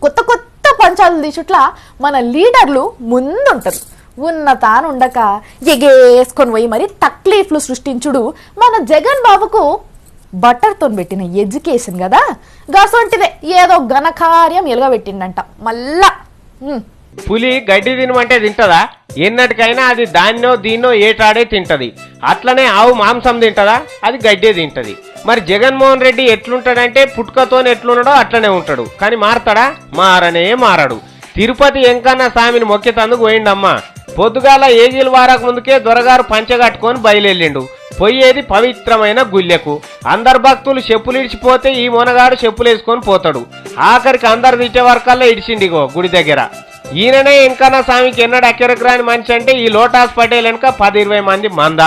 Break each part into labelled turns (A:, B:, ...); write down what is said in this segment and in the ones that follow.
A: కొత్త కొత్త పంచాలు తీసుట్లా మన లీడర్లు ముందుంటారు. ఉన్న తానుండక ఎగేసుకొని పోయి మరి తక్లీఫ్లు సృష్టించుడు మన జగన్ బాబుకు బట్టర్తో పెట్టిన ఎడ్యుకేషన్ కదా. గసొంటిదే ఏదో ఘనకార్యం ఎలుగబెట్టిండంట మళ్ళా.
B: పులి గడ్డి తినమంటే తింటదా? ఎన్నటికైనా అది దాన్నో దీన్నో ఏటాడే తింటది. అట్లనే ఆవు మాంసం తింటదా? అది గడ్డే తింటది. మరి జగన్మోహన్ రెడ్డి ఎట్లుంటాడంటే పుట్టుకతో ఎట్లున్నాడో అట్లనే ఉంటాడు. కానీ మారతాడా? మారనే మారడు. తిరుపతి వెంకన్న స్వామిని మొక్కేతందుకు పోయిండమ్మా. పొద్దుగాల ఏజీలు వారకు ముందుకే దొరగారు పంచగట్టుకొని బయలుదేరిండు. పోయేది పవిత్రమైన గుళ్ళెకు. అందరు భక్తులు చెప్పులు ఇడిచిపోతే ఈ మొనగాడు చెప్పులు వేసుకొని పోతాడు. ఆఖరికి అందరు తిట్టే వరకల్లా ఇడిచిండిగో గుడి దగ్గర. ఈయననే వెంకన్న స్వామికి ఎన్నడు అక్కరకురాని మనిషి అంటే ఈ లోటాస్ పటేల్ వెనక 10-20 మంది మంద.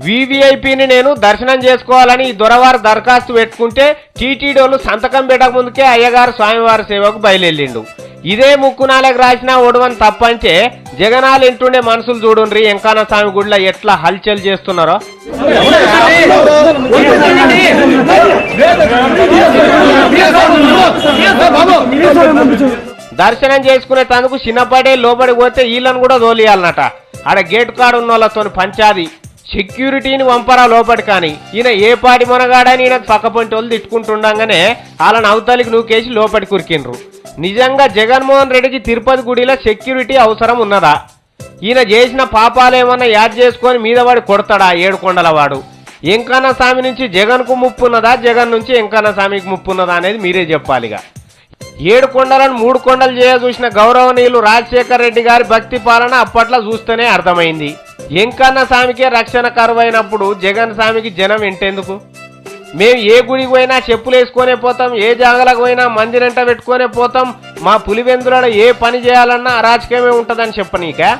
B: వివిఐపిని నేను దర్శనం చేసుకోవాలని ఈ దొరవారు దరఖాస్తు పెట్టుకుంటే టీటీడోలు సంతకం పెట్టక ముందుకే అయ్యగారు స్వామివారి సేవకు బయలుదేరిండు. ఇదే ముక్కునాలకు రాసిన ఒడవని తప్పంటే జగనాలు ఇంటుండే మనుషులు చూడుండ్రి వెంకన్న స్వామి గుడిలో ఎట్లా హల్చల్ చేస్తున్నారో. దర్శనం చేసుకునే తందుకు చిన్నపాటే లోపలికి పోతే వీళ్ళని కూడా తోలియాలన్నట. ఆడ గేట్ కాడ ఉన్న వాళ్ళతో పంచాది సెక్యూరిటీని వంపరా లోపలి. కానీ ఈయన ఏ పాటి మొనగాడని ఈయన పక్కపొంటి వాళ్ళు తిట్టుకుంటుండగానే వాళ్ళని అవతలికి నూకేసి లోపలికి కురికిండ్రు. నిజంగా జగన్మోహన్ రెడ్డికి తిరుపతి గుడిలో సెక్యూరిటీ అవసరం ఉన్నదా? ఈయన చేసిన పాపాలేమన్నా యాడ్ చేసుకొని మీద వాడు కొడతాడా? 7 కొండల వాడు. వెంకన్న స్వామి నుంచి జగన్కు ముప్పు ఉన్నదా? జగన్ నుంచి వెంకన్న స్వామికి ముప్పు ఉన్నదా అనేది మీరే చెప్పాలిగా. 7 కొండలను 3 కొండలు చేయ చూసిన గౌరవనీయులు రాజశేఖర్ రెడ్డి గారి భక్తి పాలన అప్పట్లో చూస్తేనే అర్థమైంది. వెంకన్న స్వామికే రక్షణ కరువైనప్పుడు జగన్ స్వామికి జనం ఎంటెందుకు? మేము ఏ గుడికి పోయినా చెప్పులు వేసుకొనే పోతాం, ఏ జాగలకు పోయినా మందిరంట పెట్టుకొనే పోతాం. మా పులివెందులలో ఏ పని చేయాలన్నా అరాచకమే ఉంటుందని చెప్పనీక.